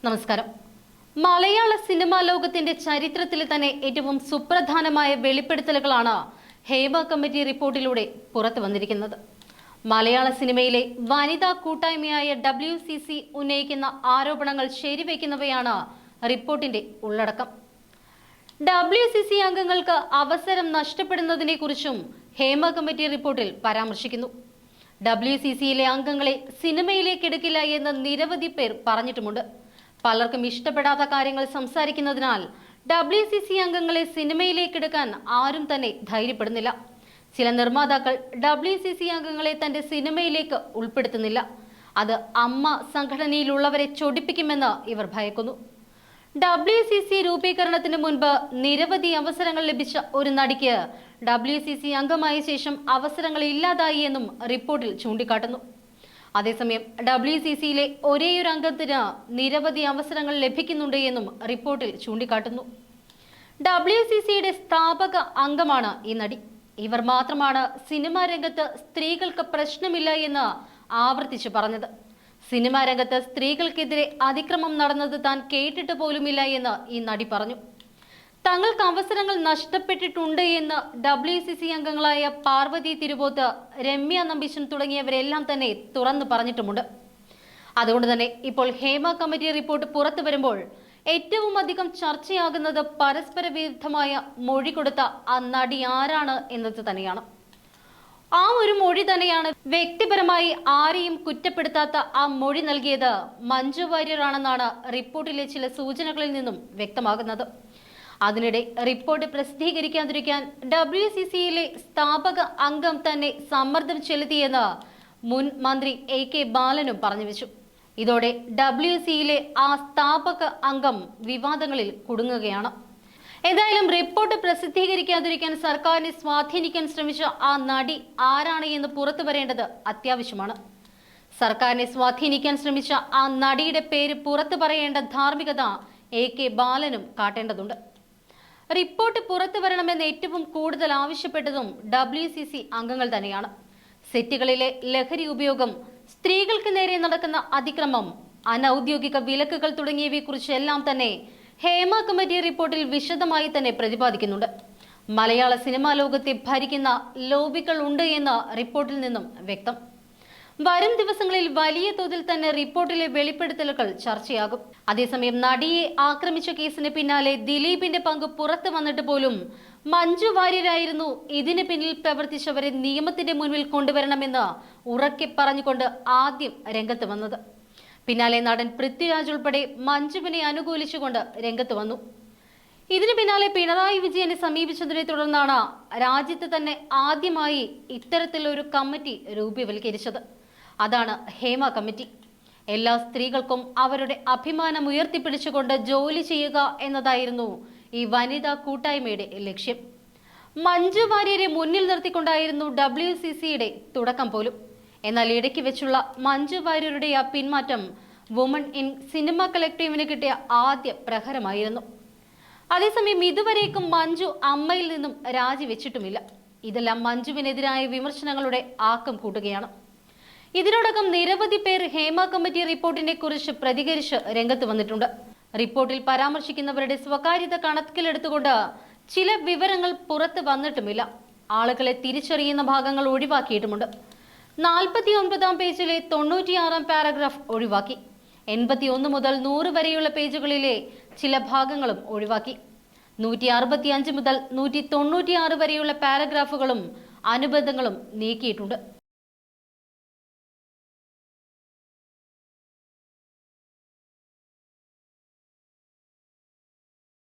നമസ്കാരം. മലയാള സിനിമാ ലോകത്തിന്റെ ചരിത്രത്തിൽ തന്നെ ഏറ്റവും സുപ്രധാനമായ വെളിപ്പെടുത്തലുകളാണ് ഹേമ കമ്മിറ്റി റിപ്പോർട്ടിലൂടെ പുറത്തു വന്നിരിക്കുന്നത്. മലയാള സിനിമയിലെ വനിതാ കൂട്ടായ്മയായ WCC ഉന്നയിക്കുന്ന ആരോപണങ്ങൾ ശരിവെക്കുന്നവയാണ് റിപ്പോർട്ടിന്റെ ഉള്ളടക്കം. WCC അംഗങ്ങൾക്ക് അവസരം നഷ്ടപ്പെടുന്നതിനെക്കുറിച്ചും ഹേമ കമ്മിറ്റി റിപ്പോർട്ടിൽ പരാമർശിക്കുന്നു. WCCയിലെ അംഗങ്ങളെ സിനിമയിലേക്ക് എടുക്കില്ല എന്ന് നിരവധി പേർ പറഞ്ഞിട്ടുമുണ്ട്. പലർക്കും ഇഷ്ടപ്പെടാത്ത കാര്യങ്ങൾ സംസാരിക്കുന്നതിനാൽ WCC അംഗങ്ങളെ സിനിമയിലേക്ക് എടുക്കാൻ ആരും തന്നെ ധൈര്യപ്പെടുന്നില്ല. ചില നിർമ്മാതാക്കൾ WCC അംഗങ്ങളെ തന്റെ സിനിമയിലേക്ക് ഉൾപ്പെടുത്തുന്നില്ല. അത് അമ്മ സംഘടനയിലുള്ളവരെ ചൊടിപ്പിക്കുമെന്ന് ഇവർ ഭയക്കുന്നു. WCC രൂപീകരണത്തിന് മുൻപ് നിരവധി അവസരങ്ങൾ ലഭിച്ച ഒരു നടിക്ക് WCC അംഗമായ ശേഷം അവസരങ്ങൾ ഇല്ലാതായി എന്നും റിപ്പോർട്ടിൽ ചൂണ്ടിക്കാട്ടുന്നു. അതേസമയം WCCയിലെ ഒരേയൊരു അംഗത്തിന് നിരവധി അവസരങ്ങൾ ലഭിക്കുന്നുണ്ട് എന്നും റിപ്പോർട്ടിൽ ചൂണ്ടിക്കാട്ടുന്നു. WCCയുടെ സ്ഥാപക അംഗമാണ് ഈ നടി. ഇവർ മാത്രമാണ് സിനിമാ രംഗത്ത് സ്ത്രീകൾക്ക് പ്രശ്നമില്ല എന്ന് ആവർത്തിച്ചു പറഞ്ഞത്. സിനിമാ രംഗത്ത് സ്ത്രീകൾക്കെതിരെ അതിക്രമം നടന്നത് താൻ കേട്ടിട്ട് പോലുമില്ല എന്ന് ഈ നടി പറഞ്ഞു. തങ്ങൾക്ക് അവസരങ്ങൾ നഷ്ടപ്പെട്ടിട്ടുണ്ട് എന്ന് WCC അംഗങ്ങളായ പാർവതി തിരുവോത്ത്, രമ്യ നമ്പീശൻ തുടങ്ങിയവരെല്ലാം തന്നെ തുറന്നു പറഞ്ഞിട്ടുമുണ്ട്. അതുകൊണ്ട് തന്നെ ഇപ്പോൾ ഹേമ കമ്മിറ്റി റിപ്പോർട്ട് പുറത്തു വരുമ്പോൾ ഏറ്റവും അധികം ചർച്ചയാകുന്നത് പരസ്പര വിരുദ്ധമായ മൊഴി കൊടുത്ത ആ നടി ആരാണ് എന്നത് തന്നെയാണ്. ആ ഒരു മൊഴി തന്നെയാണ് വ്യക്തിപരമായി ആരെയും കുറ്റപ്പെടുത്താത്ത ആ മൊഴി നൽകിയത് മഞ്ജു വാര്യരാണെന്നാണ് റിപ്പോർട്ടിലെ ചില സൂചനകളിൽ നിന്നും വ്യക്തമാകുന്നത്. അതിനിടെ റിപ്പോർട്ട് പ്രസിദ്ധീകരിക്കാതിരിക്കാൻ WCCയിലെ സ്ഥാപക അംഗം തന്നെ സമ്മർദ്ദം ചെലുത്തിയെന്ന് മുൻ മന്ത്രി AK ബാലനും പറഞ്ഞു വെച്ചു. ഇതോടെ WCCയിലെ ആ സ്ഥാപക അംഗം വിവാദങ്ങളിൽ കുടുങ്ങുകയാണ്. എന്തായാലും റിപ്പോർട്ട് പ്രസിദ്ധീകരിക്കാതിരിക്കാൻ സർക്കാരിനെ സ്വാധീനിക്കാൻ ശ്രമിച്ച ആ നടി ആരാണ് എന്ന് പുറത്തു വരേണ്ടത് അത്യാവശ്യമാണ്. സർക്കാരിനെ സ്വാധീനിക്കാൻ ശ്രമിച്ച ആ നടിയുടെ പേര് പുറത്തു പറയേണ്ട ധാർമ്മികത AK ബാലനും കാട്ടേണ്ടതുണ്ട്. റിപ്പോർട്ട് പുറത്തു വരണമെന്ന് ഏറ്റവും കൂടുതൽ ആവശ്യപ്പെട്ടതും WCC അംഗങ്ങൾ തന്നെയാണ്. സെറ്റുകളിലെ ലഹരി ഉപയോഗം, സ്ത്രീകൾക്ക് നേരെ നടക്കുന്ന അതിക്രമം, അനൌദ്യോഗിക വിലക്കുകൾ തുടങ്ങിയവയെക്കുറിച്ചെല്ലാം തന്നെ ഹേമ കമ്മിറ്റി റിപ്പോർട്ടിൽ വിശദമായി തന്നെ പ്രതിപാദിക്കുന്നുണ്ട്. മലയാള സിനിമാ ലോകത്തെ ഭരിക്കുന്ന ലോബികൾ ഉണ്ട് എന്ന് റിപ്പോർട്ടിൽ നിന്നും വ്യക്തം. വരും ദിവസങ്ങളിൽ വലിയ തോതിൽ തന്നെ റിപ്പോർട്ടിലെ വെളിപ്പെടുത്തലുകൾ ചർച്ചയാകും. അതേസമയം നടിയെ ആക്രമിച്ച കേസിന് പിന്നാലെ ദിലീപിന്റെ പങ്ക് പുറത്തു വന്നിട്ട് പോലും മഞ്ജു വാര്യരായിരുന്നു ഇതിന് പിന്നിൽ പ്രവർത്തിച്ചവരെ നിയമത്തിന്റെ മുൻപിൽ കൊണ്ടുവരണമെന്ന് ഉറക്കെ പറഞ്ഞുകൊണ്ട് ആദ്യം രംഗത്ത് വന്നത്. പിന്നാലെ നടൻ പൃഥ്വിരാജ് ഉൾപ്പെടെ മഞ്ജുവിനെ അനുകൂലിച്ചുകൊണ്ട് രംഗത്ത് വന്നു. ഇതിനു പിന്നാലെ പിണറായി വിജയനെ സമീപിച്ചതിനെ തുടർന്നാണ് രാജ്യത്ത് തന്നെ ആദ്യമായി ഇത്തരത്തിലൊരു കമ്മിറ്റി രൂപീകരിച്ചത്. അതാണ് ഹേമ കമ്മിറ്റി. എല്ലാ സ്ത്രീകൾക്കും അവരുടെ അഭിമാനം ഉയർത്തിപ്പിടിച്ചുകൊണ്ട് ജോലി ചെയ്യുക എന്നതായിരുന്നു ഈ വനിതാ കൂട്ടായ്മയുടെ ലക്ഷ്യം. മഞ്ജു വാര്യരെ മുന്നിൽ നിർത്തിക്കൊണ്ടായിരുന്നു WCCയുടെ തുടക്കം പോലും. എന്നാൽ ഇടയ്ക്ക് വെച്ചുള്ള മഞ്ജു വാര്യരുടെ ആ പിന്മാറ്റം വുമൺ ഇൻ സിനിമ കളക്ടീവിന് കിട്ടിയ ആദ്യ പ്രഹരമായിരുന്നു. അതേസമയം ഇതുവരേക്കും മഞ്ജു അമ്മയിൽ നിന്നും രാജിവെച്ചിട്ടുമില്ല. ഇതെല്ലാം മഞ്ജുവിനെതിരായ വിമർശനങ്ങളുടെ ആക്കം കൂട്ടുകയാണ്. ഇതിനോടകം നിരവധി പേർ ഹേമ കമ്മിറ്റി റിപ്പോർട്ടിനെ കുറിച്ച് പ്രതികരിച്ച് രംഗത്ത് വന്നിട്ടുണ്ട്. റിപ്പോർട്ടിൽ പരാമർശിക്കുന്നവരുടെ സ്വകാര്യത കണക്കിലെടുത്തുകൊണ്ട് ചില വിവരങ്ങൾ പുറത്ത് വന്നിട്ടുമില്ല. ആളുകളെ തിരിച്ചറിയുന്ന ഭാഗങ്ങൾ ഒഴിവാക്കിയിട്ടുമുണ്ട്. 49-ാം പേജിലെ 96-ാം പാരഗ്രാഫ് ഒഴിവാക്കി. 81 മുതൽ 100 വരെയുള്ള പേജുകളിലെ ചില ഭാഗങ്ങളും ഒഴിവാക്കി. 165 മുതൽ 196 വരെയുള്ള പാരഗ്രാഫുകളും അനുബന്ധങ്ങളും നീക്കിയിട്ടുണ്ട്.